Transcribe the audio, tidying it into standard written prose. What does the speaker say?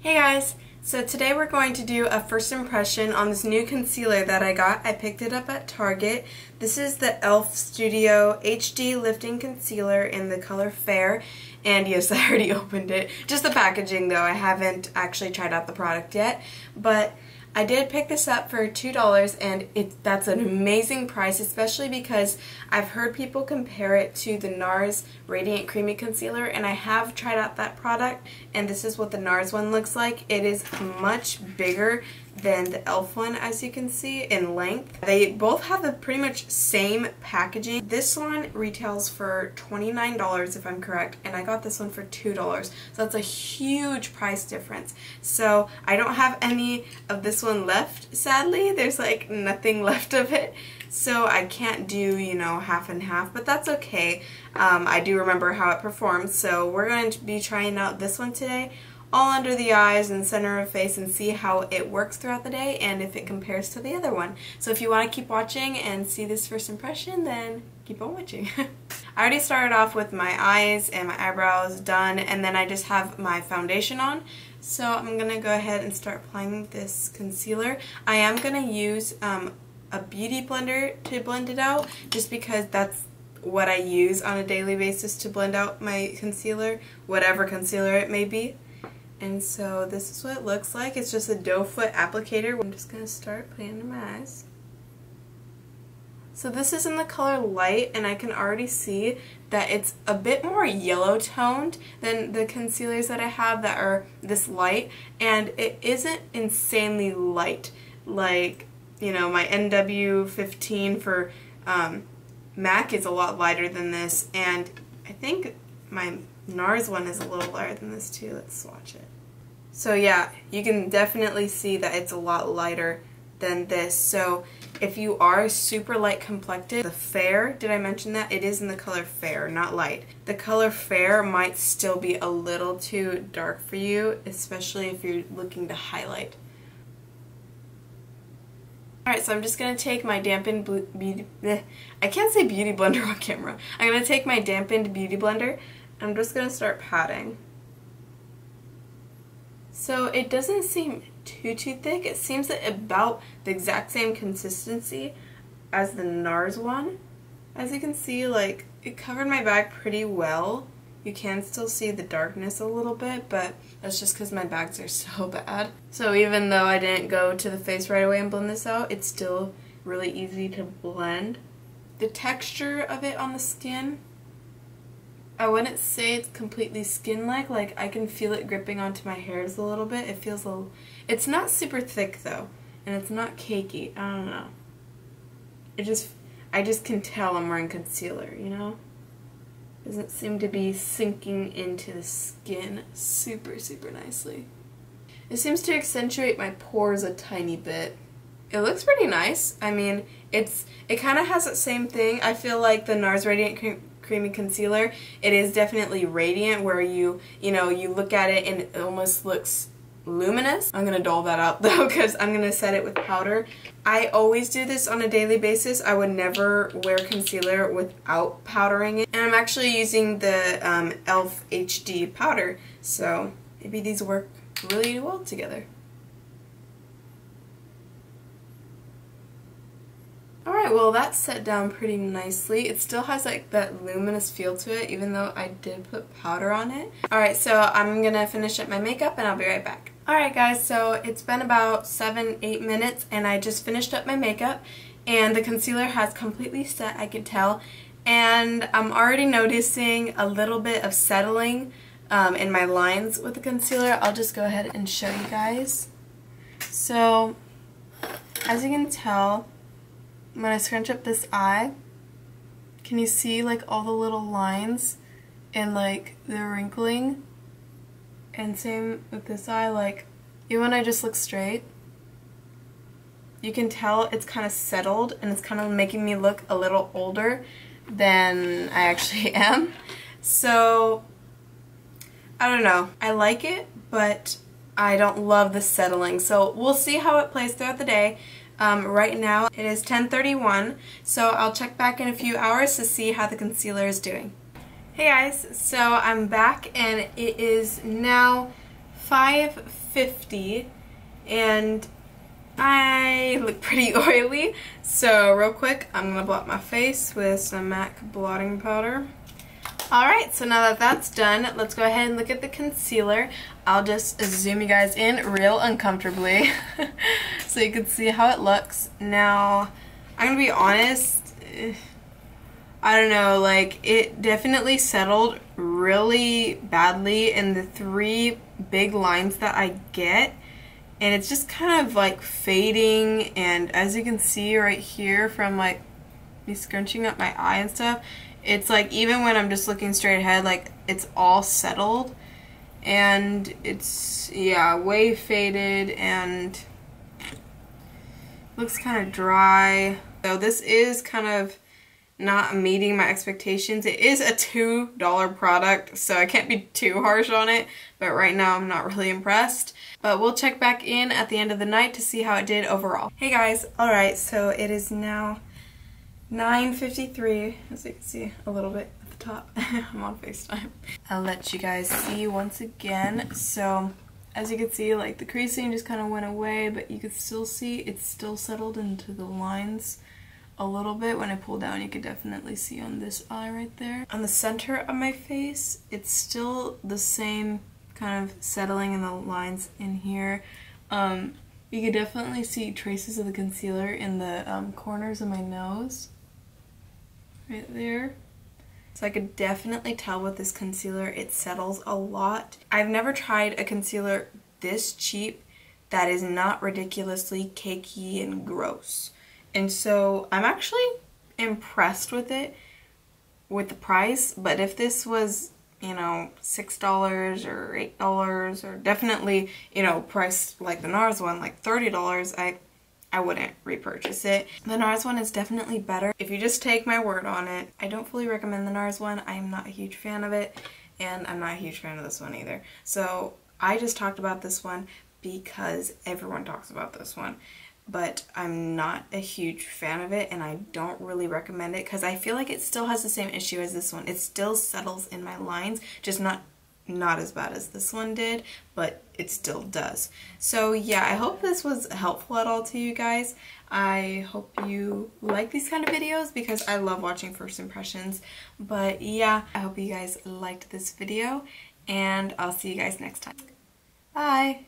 Hey guys! So today we're going to do a first impression on this new concealer that I got. I picked it up at Target. This is the e.l.f. Studio HD Lifting Concealer in the color Fair. And yes, I already opened it. Just the packaging though. I haven't actually tried out the product yet. But I did pick this up for $2 and that's an amazing price, especially because I've heard people compare it to the Nars Radiant Creamy Concealer, and I have tried out that product, and this is what the Nars one looks like. It is much bigger than the e.l.f. one, as you can see, in length. They both have the pretty much same packaging. This one retails for $29 if I'm correct, and I got this one for $2. So that's a huge price difference. So I don't have any of this one left, sadly. There's like nothing left of it. So I can't do, you know, half and half, but that's okay. I do remember how it performs, so we're going to be trying out this one today, all under the eyes and center of face, and see how it works throughout the day and if it compares to the other one. So if you want to keep watching and see this first impression, then keep on watching. I already started off with my eyes and my eyebrows done, and then I just have my foundation on. So I'm going to go ahead and start applying this concealer. I am going to use a beauty blender to blend it out, just because that's what I use on a daily basis to blend out my concealer, whatever concealer it may be. And so this is what it looks like. It's just a doe foot applicator. I'm just going to start putting it under my eyes. So this is in the color Light, and I can already see that it's a bit more yellow toned than the concealers that I have that are this light, and it isn't insanely light. Like, you know, my NW15 for MAC is a lot lighter than this, and I think my Nars one is a little lighter than this too. Let's swatch it. So yeah, you can definitely see that it's a lot lighter than this. So if you are super light complected, the Fair, did I mention that? It is in the color Fair, not light. The color Fair might still be a little too dark for you, especially if you're looking to highlight. Alright, so I'm just going to take my dampened beauty blender on camera. I'm going to take my dampened beauty blender. I'm just going to start patting. So it doesn't seem too thick. It seems that about the exact same consistency as the Nars one. As you can see, like, it covered my bag pretty well. You can still see the darkness a little bit, but that's just because my bags are so bad. So even though I didn't go to the face right away and blend this out, it's still really easy to blend. The texture of it on the skin, I wouldn't say it's completely skin-like. Like, I can feel it gripping onto my hairs a little bit. It feels a little... It's not super thick though, and it's not cakey. I don't know. I just can tell I'm wearing concealer, you know? Doesn't seem to be sinking into the skin super nicely. It seems to accentuate my pores a tiny bit. It looks pretty nice. I mean, it kind of has that same thing. I feel like the Nars Radiant Creamy Concealer, it is definitely radiant, where you look at it and it almost looks luminous. I'm going to dull that out though, because I'm going to set it with powder. I always do this on a daily basis. I would never wear concealer without powdering it. And I'm actually using the e.l.f. HD powder, so maybe these work really well together. Alright, well that's set down pretty nicely. It still has like that luminous feel to it, even though I did put powder on it. Alright, so I'm gonna finish up my makeup and I'll be right back. Alright guys, so it's been about 7-8 minutes and I just finished up my makeup, and the concealer has completely set, I can tell, and I'm already noticing a little bit of settling in my lines with the concealer. I'll just go ahead and show you guys. So, as you can tell, when I scrunch up this eye, can you see like all the little lines and like the wrinkling? And same with this eye, like even when I just look straight, you can tell it's kind of settled and it's kind of making me look a little older than I actually am. So, I don't know. I like it, but I don't love the settling. So we'll see how it plays throughout the day. Right now it is 10:31, so I'll check back in a few hours to see how the concealer is doing. Hey guys, so I'm back and it is now 5:50 and I look pretty oily, so real quick I'm gonna blot my face with some MAC blotting powder. Alright, so now that that's done, let's go ahead and look at the concealer. I'll just zoom you guys in real uncomfortably so you can see how it looks. Now, I'm gonna be honest, I don't know, like, it definitely settled really badly in the 3 big lines that I get, and it's just kind of like fading, and as you can see right here from like me scrunching up my eye and stuff, it's like even when I'm just looking straight ahead, like it's all settled, and it's, yeah, way faded and looks kind of dry. So this is kind of not meeting my expectations. It is a $2 product, so I can't be too harsh on it, but right now I'm not really impressed. But we'll check back in at the end of the night to see how it did overall. Hey guys, alright, so it is now 9:53, as you can see a little bit at the top. I'm on FaceTime. I'll let you guys see once again. So as you can see, like, the creasing just kind of went away, but you could still see it's still settled into the lines a little bit. When I pull down, you could definitely see on this eye right there. On the center of my face, it's still the same kind of settling in the lines in here. You could definitely see traces of the concealer in the corners of my nose right there. So I could definitely tell with this concealer it settles a lot. I've never tried a concealer this cheap that is not ridiculously cakey and gross. And so I'm actually impressed with it, with the price, but if this was, you know, $6 or $8 or definitely, you know, priced like the Nars one, like $30, I wouldn't repurchase it. The Nars one is definitely better if you just take my word on it. I don't fully recommend the Nars one. I'm not a huge fan of it, and I'm not a huge fan of this one either. So I just talked about this one because everyone talks about this one. But I'm not a huge fan of it, and I don't really recommend it because I feel like it still has the same issue as this one. It still settles in my lines, just not as bad as this one did, but it still does. So yeah, I hope this was helpful at all to you guys. I hope you like these kind of videos because I love watching first impressions. But yeah, I hope you guys liked this video, and I'll see you guys next time. Bye!